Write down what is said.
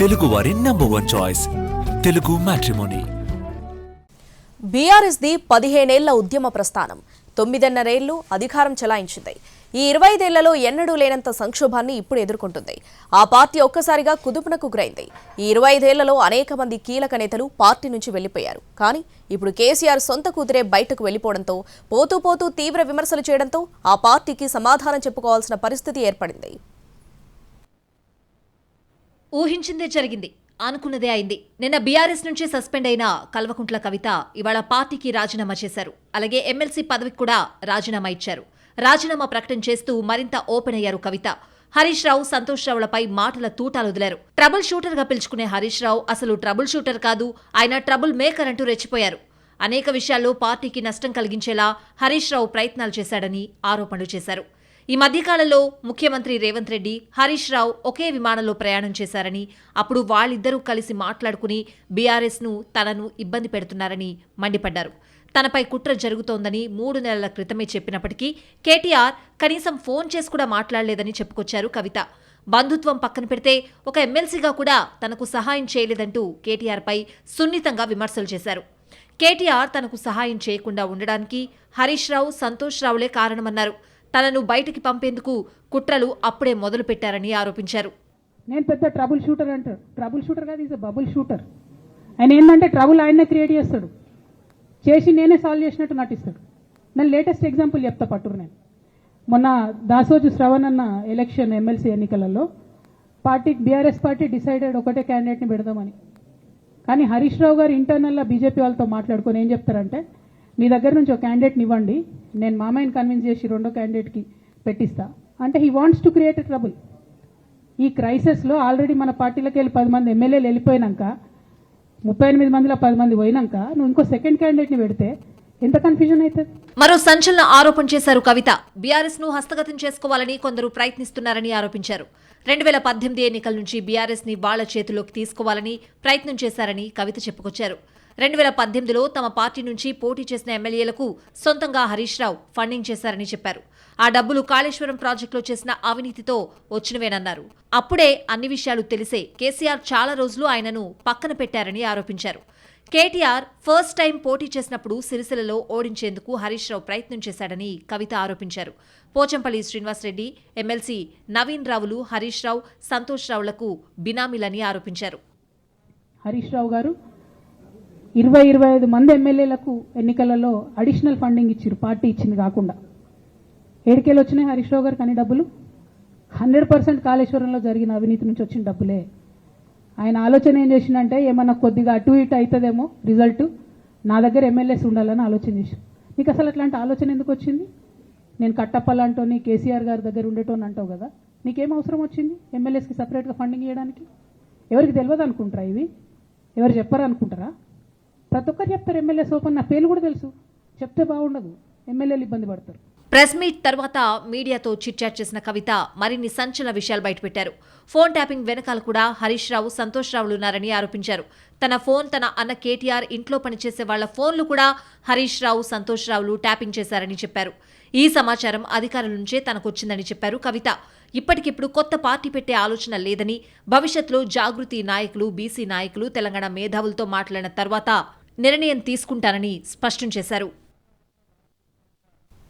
తెలుగువారి number 1 choice Telugu matrimony. BRS the 15 ఏళ్ల ఉద్యమ ప్రస్థానం 9.5 ఏళ్లు అధికారం చెలాయించింది. ఈ 25 ఏళ్లలో ఎన్నడూ లేనంత సంక్షోభాన్ని ఇప్పుడు ఎదుర్కొంటుంది. ఆ పార్టీ ఒక్కసారిగా కుదుపునకు గురైంది. ఈ 25 ఏళ్లలో అనేక మంది కీలక నేతలు పార్టీ నుంచి వెళ్లిపోయారు. కానీ ఇప్పుడు కేసీఆర్ సొంత కూతురే బయటకు వెళ్లిపోవడంతో పోతూ పోతూ తీవ్ర విమర్శలు చేయడంతో ఆ పార్టీకి సమాధానం చెప్పుకోవాల్సిన పరిస్థితి ఏర్పడింది. ఊహించిందే జరిగింది, అనుకున్నదే అయింది. నిన్న బీఆర్ఎస్ నుంచి సస్పెండ్ అయిన కల్వకుంట్ల కవిత ఇవాళ పార్టీకి రాజీనామా చేశారు. అలాగే ఎమ్మెల్సీ పదవికి కూడా రాజీనామా ఇచ్చారు. రాజీనామా ప్రకటన చేస్తూ మరింత ఓపెన్ అయ్యారు కవిత. హరీష్ రావు, సంతోష్ రావులపై మాటల తూటాలు వదిలారు. ట్రబుల్ షూటర్ గా పిలుచుకునే హరీష్ రావు అసలు ట్రబుల్ షూటర్ కాదు, ఆయన ట్రబుల్ మేకర్ అంటూ రెచ్చిపోయారు. అనేక విషయాల్లో పార్టీకి నష్టం కలిగించేలా హరీష్ రావు ప్రయత్నాలు చేశాడని ఆరోపణలు చేశారు. ఈ మధ్యకాలంలో ముఖ్యమంత్రి రేవంత్ రెడ్డి, హరీష్ రావు ఒకే విమానంలో ప్రయాణం చేశారని, అప్పుడు వాళ్ళిద్దరూ కలిసి మాట్లాడుకుని బీఆర్ఎస్ను తనను ఇబ్బంది పెడుతున్నారని మండిపడ్డారు. తనపై కుట్ర జరుగుతోందని 3 నెలల క్రితమే చెప్పినప్పటికీ కేటీఆర్ కనీసం ఫోన్ చేసి కూడా మాట్లాడలేదని చెప్పుకొచ్చారు కవిత. బంధుత్వం పక్కన పెడితే ఒక ఎమ్మెల్సీగా కూడా తనకు సహాయం చేయలేదంటూ కేటీఆర్పై సున్నితంగా విమర్శలు చేశారు. కేటీఆర్ తనకు సహాయం చేయకుండా ఉండడానికి హరీష్ రావు, సంతోష్ రావులే కారణమన్నారు. తనను బయటికి పంపేందుకు కుట్రలు అప్పుడే మొదలు పెట్టారని ఆరోపించారు. నేను పెద్ద ట్రబుల్ షూటర్ అంటారు. ట్రబుల్ షూటర్ కాదు, ఈజ్ బబుల్ షూటర్. ఆయన ఏంటంటే ట్రబుల్ ఆయనే క్రియేట్ చేస్తాడు, చేసి నేనే సాల్వ్ చేసినట్టు నటిస్తాడు. నేను లేటెస్ట్ ఎగ్జాంపుల్ చెప్తా పట్టురు. నేను మొన్న దాసోజు శ్రవణ్ అన్న ఎలక్షన్ ఎమ్మెల్సీ ఎన్నికలలో బీఆర్ఎస్ పార్టీ డిసైడెడ్ ఒకటే క్యాండిడేట్ని పెడదామని. కానీ హరీష్ రావు గారు ఇంటర్నల్గా బీజేపీ వాళ్ళతో మాట్లాడుకొని ఏం చెప్తారంటే, మీ దగ్గర నుంచి ఒక క్యాండిడేట్ని ఇవ్వండి, నేను మామయ్యని కన్విన్స్ చేసి రెండో క్యాండిడేట్కి పెట్టిస్తా అంటే he wants to create a trouble. ఈ క్రైసిస్లో ఆల్రెడీ మన పార్టీలోకి వెళ్ళి 10 మంది ఎమ్మెల్యేలు వెళ్ళిపోయినాక, 38 మందిలో 10 మంది పోయినాక నువ్వు ఇంకో సెకండ్ క్యాండిడేట్ని పెడితే ఎంత కన్ఫ్యూజన్ అవుతుంది. మరో సంచలన ఆరోపణ చేశారు కవిత. బీఆర్ఎస్ ను హస్తగతం చేసుకోవాలని కొందరు ప్రయత్నిస్తున్నారని ఆరోపించారు. 2018 ఎన్నికల నుంచి బీఆర్ఎస్ ని వాళ్ల చేతిలోకి తీసుకోవాలని ప్రయత్నం చేశారని కవిత చెప్పుకొచ్చారు. 2018లో తమ పార్టీ నుంచి పోటీ చేసిన ఎమ్మెల్యేలకు సొంతంగా హరీష్ రావు ఫండింగ్ చేశారని చెప్పారు. ఆ డబ్బులు కాళేశ్వరం ప్రాజెక్టులో చేసిన అవినీతితో వచ్చినవేనన్నారు. అప్పుడే అన్ని విషయాలు తెలిసే కేసీఆర్ చాలా రోజులు ఆయనను పక్కన పెట్టారని ఆరోపించారు. కేటీఆర్ ఫస్ట్ టైం పోటీ చేసినప్పుడు సిరిసిల్లలో ఓడించేందుకు హరీష్ రావు ప్రయత్నం చేశాడని కవిత ఆరోపించారు. పోచంపల్లి శ్రీనివాసరెడ్డి, ఎమ్మెల్సీ నవీన్ రావులు హరీష్ రావు, సంతోష్ రావులకు బినామీలని ఆరోపించారు. హరీష్ రావు గారు 20-25 మంది ఎమ్మెల్యేలకు ఎన్నికలలో అడిషనల్ ఫండింగ్ ఇచ్చారు, పార్టీ ఇచ్చింది కాకుండా. ఏడికేలు వచ్చినాయి హరీష్ రావు గారు కానీ డబ్బులు 100% కాళేశ్వరంలో జరిగిన అవినీతి నుంచి వచ్చిన డబ్బులే. ఆయన ఆలోచన ఏం చేసిందంటే, ఏమన్నా కొద్దిగా అటు ఇటు అవుతుందేమో రిజల్ట్, నా దగ్గర ఎమ్మెల్యేస్ ఉండాలని ఆలోచన చేశాను. నీకు అసలు అట్లాంటి ఆలోచన ఎందుకు వచ్చింది? నేను కట్టప్పలాంటోని కేసీఆర్ గారి దగ్గర ఉండేటోని అంటావు కదా, నీకేం అవసరం వచ్చింది ఎమ్మెల్యేస్కి సపరేట్గా ఫండింగ్ ఇవ్వడానికి? ఎవరికి తెలియదు అనుకుంటారా? ఇవి ఎవరు చెప్పారు అనుకుంటారా? ప్రతి ఒక్కరు చెప్తారు ఎమ్మెల్యేస్ ఓపెన్, నా పేర్లు కూడా తెలుసు, చెప్తే బాగుండదు, ఎమ్మెల్యేలు ఇబ్బంది పడతారు. ప్రెస్ మీట్ తర్వాత మీడియాతో చిట్చాట్ చేసిన కవిత మరిన్ని సంచలన విషయాలు బయటపెట్టారు. ఫోన్ ట్యాపింగ్ వెనకాల కూడా హరీష్ రావు, సంతోష్ రావులున్నారని ఆరోపించారు. తన ఫోన్ తన అన్న కేటీఆర్ ఇంట్లో పనిచేసే వాళ్ల ఫోన్లు కూడా హరీష్ రావు, సంతోష్ రావులు ట్యాపింగ్ చేశారని చెప్పారు. ఈ సమాచారం అధికారుల నుంచే తనకొచ్చిందని చెప్పారు కవిత. ఇప్పటికిప్పుడు కొత్త పార్టీ పెట్టే ఆలోచన లేదని, భవిష్యత్తులో జాగృతి నాయకులు, బీసీ నాయకులు, తెలంగాణ మేధావులతో మాట్లాడిన తర్వాత నిర్ణయం తీసుకుంటానని స్పష్టం చేశారు.